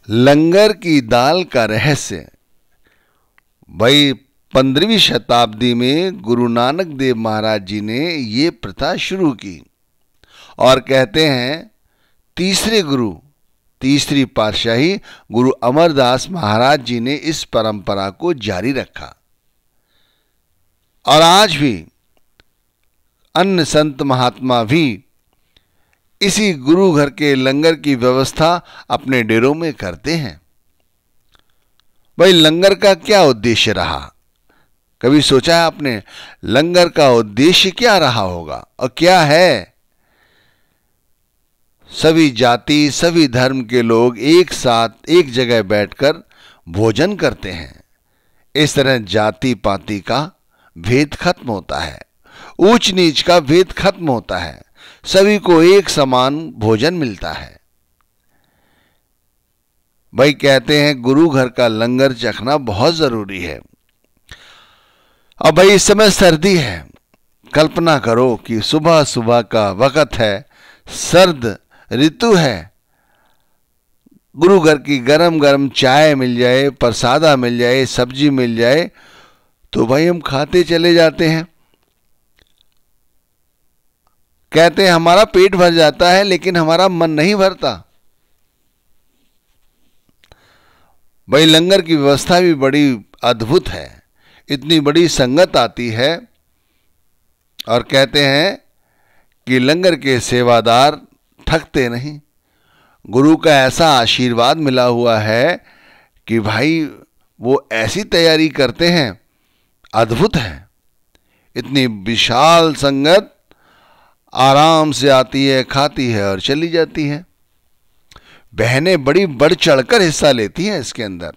लंगर की दाल का रहस्य। भाई 15वीं शताब्दी में गुरु नानक देव महाराज जी ने ये प्रथा शुरू की और कहते हैं तीसरी पातशाही गुरु अमरदास महाराज जी ने इस परंपरा को जारी रखा और आज भी अन्य संत महात्मा भी इसी गुरु घर के लंगर की व्यवस्था अपने डेरों में करते हैं। भाई लंगर का क्या उद्देश्य रहा, कभी सोचा है आपने? लंगर का उद्देश्य क्या रहा होगा और क्या है? सभी जाति सभी धर्म के लोग एक साथ एक जगह बैठकर भोजन करते हैं। इस तरह जाति पाति का भेद खत्म होता है, ऊंच नीच का भेद खत्म होता है, सभी को एक समान भोजन मिलता है। भाई कहते हैं गुरु घर का लंगर चखना बहुत जरूरी है। अब भाई इस समय सर्दी है, कल्पना करो कि सुबह सुबह का वक्त है, सर्द ऋतु है, गुरु घर की गरम गरम चाय मिल जाए, प्रसादा मिल जाए, सब्जी मिल जाए तो भाई हम खाते चले जाते हैं। कहते हैं हमारा पेट भर जाता है लेकिन हमारा मन नहीं भरता। भाई लंगर की व्यवस्था भी बड़ी अद्भुत है, इतनी बड़ी संगत आती है और कहते हैं कि लंगर के सेवादार थकते नहीं। गुरु का ऐसा आशीर्वाद मिला हुआ है कि भाई वो ऐसी तैयारी करते हैं, अद्भुत है। इतनी विशाल संगत आराम से आती है, खाती है और चली जाती है। बहनें बड़ी बढ़ चढ़कर हिस्सा लेती हैं इसके अंदर।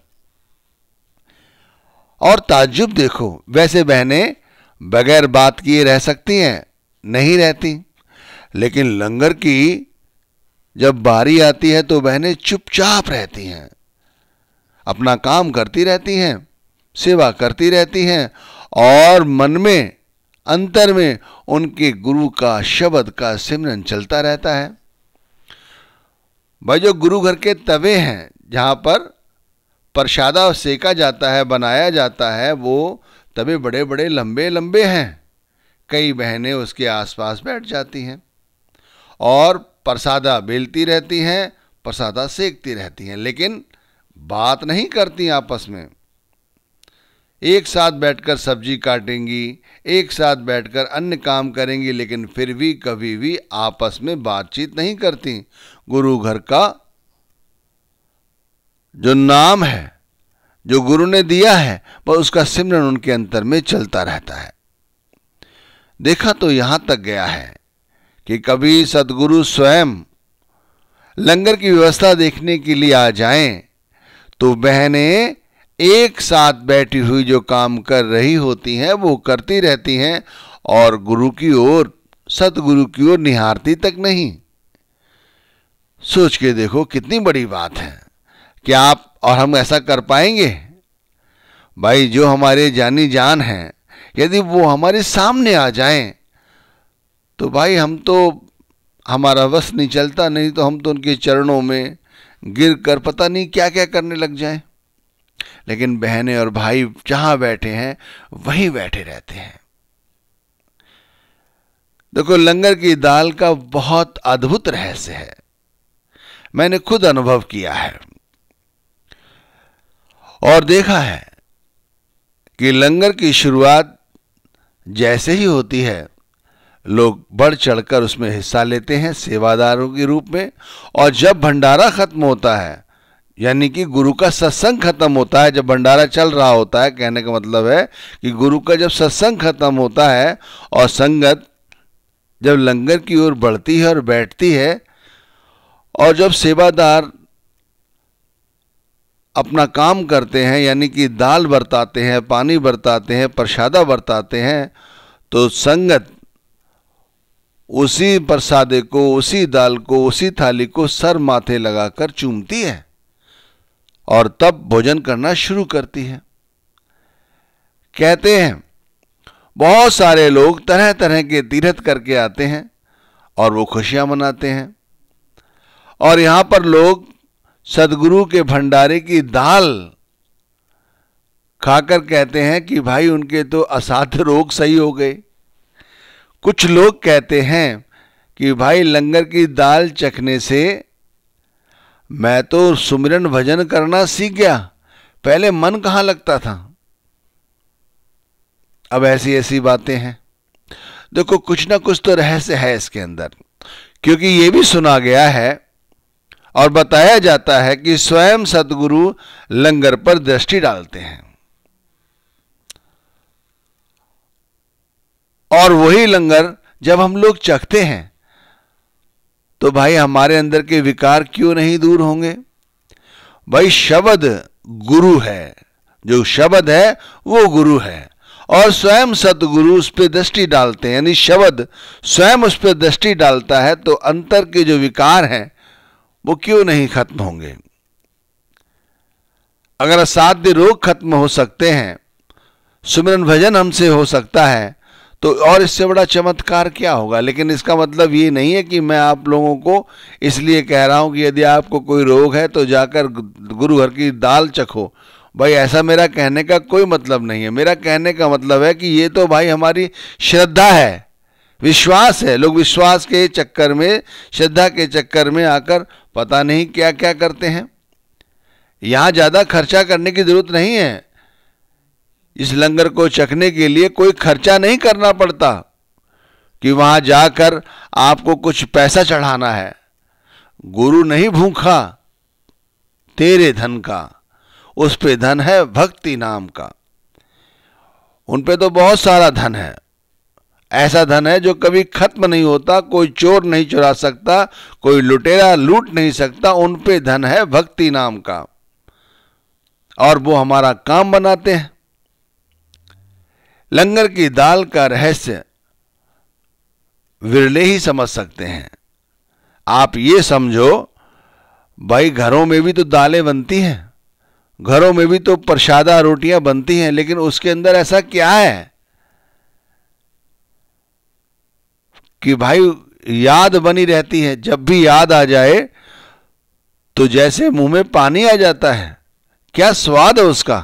और ताज्जुब देखो, वैसे बहनें बगैर बात किए रह सकती हैं, नहीं रहती, लेकिन लंगर की जब बारी आती है तो बहनें चुपचाप रहती हैं, अपना काम करती रहती हैं, सेवा करती रहती हैं और मन में अंतर में उनके गुरु का शब्द का सिमरन चलता रहता है। भाई जो गुरु घर के तवे हैं जहाँ पर प्रसादा सेका जाता है, बनाया जाता है, वो तवे बड़े बड़े लंबे लंबे हैं। कई बहनें उसके आसपास बैठ जाती हैं और प्रसादा बेलती रहती हैं, प्रसादा सेकती रहती हैं, लेकिन बात नहीं करती आपस में। एक साथ बैठकर सब्जी काटेंगी, एक साथ बैठकर अन्य काम करेंगी, लेकिन फिर भी कभी भी आपस में बातचीत नहीं करती। गुरु घर का जो नाम है, जो गुरु ने दिया है, वह उसका सिमरन उनके अंतर में चलता रहता है। देखा तो यहां तक गया है कि कभी सदगुरु स्वयं लंगर की व्यवस्था देखने के लिए आ जाएं तो बहनें एक साथ बैठी हुई जो काम कर रही होती हैं वो करती रहती हैं और गुरु की ओर, सतगुरु की ओर निहारती तक नहीं। सोच के देखो कितनी बड़ी बात है। क्या आप और हम ऐसा कर पाएंगे? भाई जो हमारे जानी जान हैं, यदि वो हमारे सामने आ जाएं तो भाई हम तो, हमारा वश नहीं चलता, नहीं तो हम तो उनके चरणों में गिर कर पता नहीं क्या क्या करने लग जाएं। लेकिन बहनें और भाई जहां बैठे हैं वहीं बैठे रहते हैं। देखो लंगर की दाल का बहुत अद्भुत रहस्य है, मैंने खुद अनुभव किया है और देखा है कि लंगर की शुरुआत जैसे ही होती है लोग बढ़ चढ़कर उसमें हिस्सा लेते हैं सेवादारों के रूप में, और जब भंडारा खत्म होता है, यानी कि गुरु का सत्संग खत्म होता है, जब भंडारा चल रहा होता है, कहने का मतलब है कि गुरु का जब सत्संग खत्म होता है और संगत जब लंगर की ओर बढ़ती है और बैठती है, और जब सेवादार अपना काम करते हैं, यानी कि दाल बरताते हैं, पानी बरताते हैं, प्रसादा बरताते हैं, तो संगत उसी प्रसादे को, उसी दाल को, उसी थाली को सर माथे लगाकर चूमती है और तब भोजन करना शुरू करती है। कहते हैं बहुत सारे लोग तरह तरह के तीर्थ करके आते हैं और वो खुशियां मनाते हैं, और यहाँ पर लोग सदगुरु के भंडारे की दाल खाकर कहते हैं कि भाई उनके तो असाध्य रोग सही हो गए। कुछ लोग कहते हैं कि भाई लंगर की दाल चखने से मैं तो सुमिरन भजन करना सीख गया, पहले मन कहाँ लगता था। अब ऐसी ऐसी बातें हैं। देखो कुछ ना कुछ तो रहस्य है इसके अंदर, क्योंकि ये भी सुना गया है और बताया जाता है कि स्वयं सदगुरु लंगर पर दृष्टि डालते हैं और वही लंगर जब हम लोग चखते हैं तो भाई हमारे अंदर के विकार क्यों नहीं दूर होंगे। भाई शब्द गुरु है, जो शब्द है वो गुरु है और स्वयं सतगुरु उस पर दृष्टि डालते हैं, यानी शब्द स्वयं उस पर दृष्टि डालता है तो अंतर के जो विकार हैं वो क्यों नहीं खत्म होंगे। अगर असाध्य रोग खत्म हो सकते हैं, सुमिरन भजन हमसे हो सकता है, तो और इससे बड़ा चमत्कार क्या होगा। लेकिन इसका मतलब ये नहीं है कि मैं आप लोगों को इसलिए कह रहा हूं कि यदि आपको कोई रोग है तो जाकर गुरु घर की दाल चखो। भाई ऐसा मेरा कहने का कोई मतलब नहीं है। मेरा कहने का मतलब है कि ये तो भाई हमारी श्रद्धा है, विश्वास है। लोग विश्वास के चक्कर में, श्रद्धा के चक्कर में आकर पता नहीं क्या क्या करते हैं। यहाँ ज़्यादा खर्चा करने की जरूरत नहीं है। इस लंगर को चखने के लिए कोई खर्चा नहीं करना पड़ता कि वहां जाकर आपको कुछ पैसा चढ़ाना है। गुरु नहीं भूखा तेरे धन का, उस पे धन है भक्ति नाम का। उन पे तो बहुत सारा धन है, ऐसा धन है जो कभी खत्म नहीं होता, कोई चोर नहीं चुरा सकता, कोई लुटेरा लूट नहीं सकता। उन पे धन है भक्ति नाम का और वो हमारा काम बनाते हैं। लंगर की दाल का रहस्य विरले ही समझ सकते हैं। आप ये समझो भाई घरों में भी तो दालें बनती हैं, घरों में भी तो प्रसादा रोटियां बनती हैं, लेकिन उसके अंदर ऐसा क्या है कि भाई याद बनी रहती है। जब भी याद आ जाए तो जैसे मुंह में पानी आ जाता है। क्या स्वाद है उसका।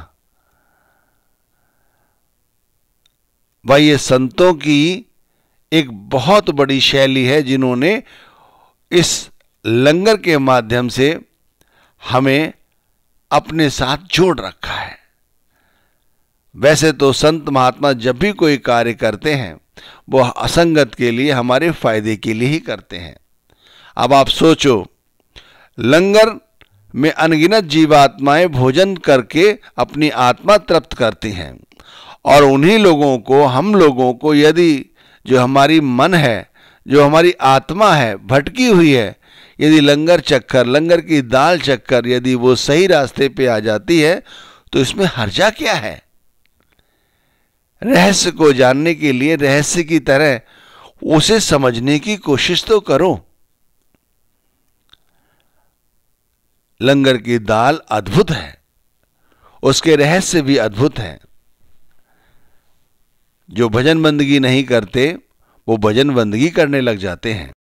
भाई ये संतों की एक बहुत बड़ी शैली है जिन्होंने इस लंगर के माध्यम से हमें अपने साथ जोड़ रखा है। वैसे तो संत महात्मा जब भी कोई कार्य करते हैं वो असंगत के लिए, हमारे फायदे के लिए ही करते हैं। अब आप सोचो, लंगर में अनगिनत जीवात्माएं भोजन करके अपनी आत्मा तृप्त करती हैं और उन्हीं लोगों को, हम लोगों को, यदि जो हमारी मन है, जो हमारी आत्मा है भटकी हुई है, यदि लंगर चक्कर, लंगर की दाल चक्कर यदि वो सही रास्ते पे आ जाती है तो इसमें हर्जा क्या है। रहस्य को जानने के लिए रहस्य की तरह उसे समझने की कोशिश तो करो। लंगर की दाल अद्भुत है, उसके रहस्य भी अद्भुत हैं। जो भजन बंदगी नहीं करते वो भजन बंदगी करने लग जाते हैं।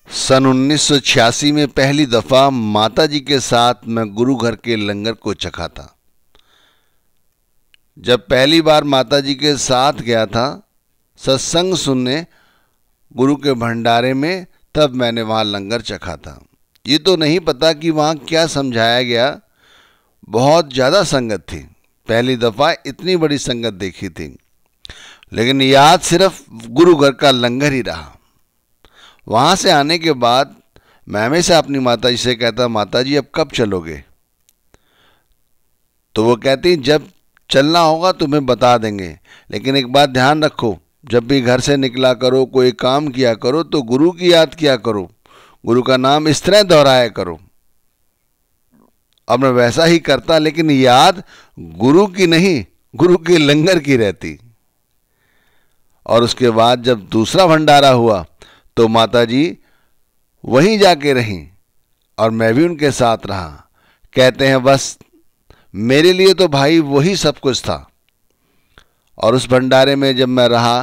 सन 1986 में पहली दफा माताजी के साथ मैं गुरु घर के लंगर को चखा था। जब पहली बार माताजी के साथ गया था सत्संग सुनने गुरु के भंडारे में, तब मैंने वहां लंगर चखा था। ये तो नहीं पता कि वहां क्या समझाया गया। बहुत ज़्यादा संगत थी, पहली दफा इतनी बड़ी संगत देखी थी। लेकिन याद सिर्फ गुरु घर का लंगर ही रहा। वहां से आने के बाद मैं हमेशा अपनी माताजी से कहता, माताजी अब कब चलोगे। तो वो कहती, जब चलना होगा तुम्हें बता देंगे, लेकिन एक बात ध्यान रखो, जब भी घर से निकला करो, कोई काम किया करो तो गुरु की याद किया करो, गुरु का नाम इस तरह दोहराया करो। अब मैं वैसा ही करता, लेकिन याद गुरु की नहीं, गुरु के लंगर की रहती। और उसके बाद जब दूसरा भंडारा हुआ तो माताजी वहीं जाके रहीं और मैं भी उनके साथ रहा। कहते हैं बस मेरे लिए तो भाई वही सब कुछ था। और उस भंडारे में जब मैं रहा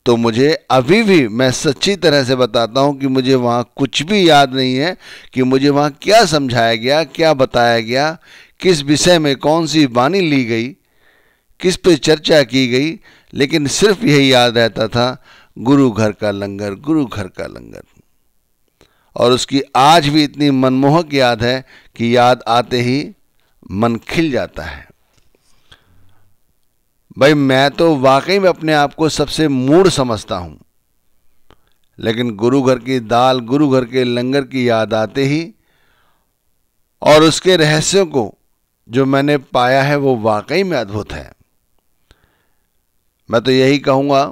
तो मुझे अभी भी, मैं सच्ची तरह से बताता हूं कि मुझे वहां कुछ भी याद नहीं है कि मुझे वहां क्या समझाया गया, क्या बताया गया, किस विषय में कौन सी वाणी ली गई, किस पे चर्चा की गई। लेकिन सिर्फ यही याद रहता था, गुरु घर का लंगर, गुरु घर का लंगर। और उसकी आज भी इतनी मनमोहक याद है कि याद आते ही मन खिल जाता है। भाई मैं तो वाकई में अपने आप को सबसे मूढ़ समझता हूं, लेकिन गुरु घर की दाल, गुरु घर के लंगर की याद आते ही और उसके रहस्यों को जो मैंने पाया है वो वाकई में अद्भुत है। मैं तो यही कहूंगा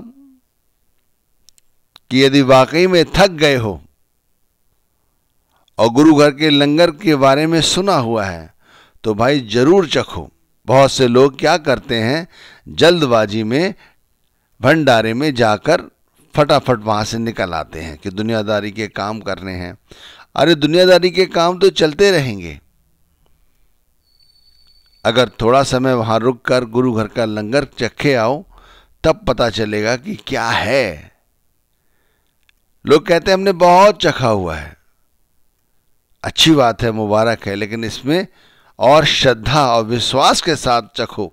कि यदि वाकई में थक गए हो और गुरु घर के लंगर के बारे में सुना हुआ है तो भाई जरूर चखो। बहुत से लोग क्या करते हैं, जल्दबाजी में भंडारे में जाकर फटाफट वहां से निकल आते हैं कि दुनियादारी के काम करने हैं। अरे दुनियादारी के काम तो चलते रहेंगे, अगर थोड़ा समय वहां रुक कर गुरु घर का लंगर चखे आओ तब पता चलेगा कि क्या है। लोग कहते हैं हमने बहुत चखा हुआ है, अच्छी बात है, मुबारक है, लेकिन इसमें और श्रद्धा और विश्वास के साथ चखो।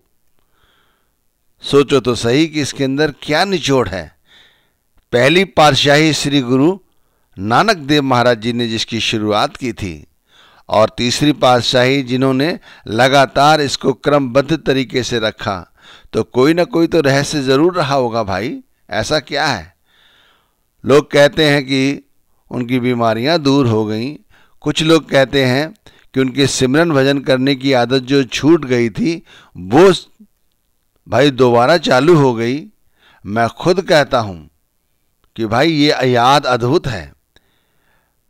सोचो तो सही कि इसके अंदर क्या निचोड़ है। पहली पातशाही श्री गुरु नानक देव महाराज जी ने जिसकी शुरुआत की थी, और तीसरी पातशाही जिन्होंने लगातार इसको क्रमबद्ध तरीके से रखा, तो कोई ना कोई तो रहस्य जरूर रहा होगा भाई। ऐसा क्या है? लोग कहते हैं कि उनकी बीमारियां दूर हो गईं, कुछ लोग कहते हैं कि उनके सिमरन भजन करने की आदत जो छूट गई थी वो भाई दोबारा चालू हो गई। मैं खुद कहता हूं कि भाई ये याद अद्भुत है।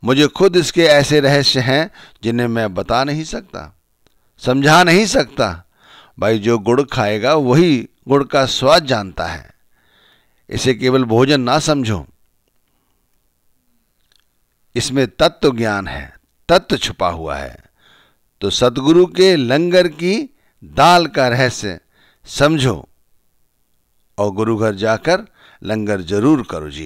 मुझे खुद इसके ऐसे रहस्य हैं जिन्हें मैं बता नहीं सकता, समझा नहीं सकता। भाई जो गुड़ खाएगा वही गुड़ का स्वाद जानता है। इसे केवल भोजन ना समझो, इसमें तत्व ज्ञान है, तत्व छुपा हुआ है। तो सतगुरु के लंगर की दाल का रहस्य समझो और गुरु घर जाकर लंगर जरूर करो जी।